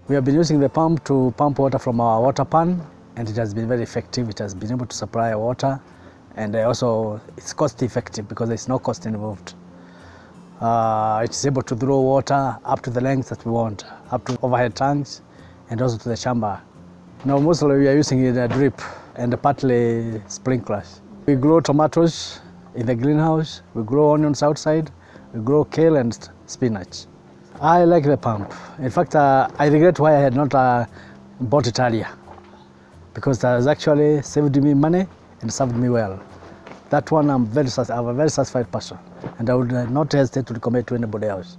We have been using the pump to pump water from our water pan, and it has been very effective. It has been able to supply water, and also it's cost effective because there's no cost involved. It's able to draw water up to the length that we want, up to overhead tanks and also to the chamber. Now mostly we are using it a drip and partly sprinklers. We grow tomatoes in the greenhouse, we grow onions outside, we grow kale and spinach. I like the pump. In fact, I regret why I had not bought it earlier, because it has actually saved me money and served me well. That one I'm a very satisfied person, and I would not hesitate to recommend to anybody else.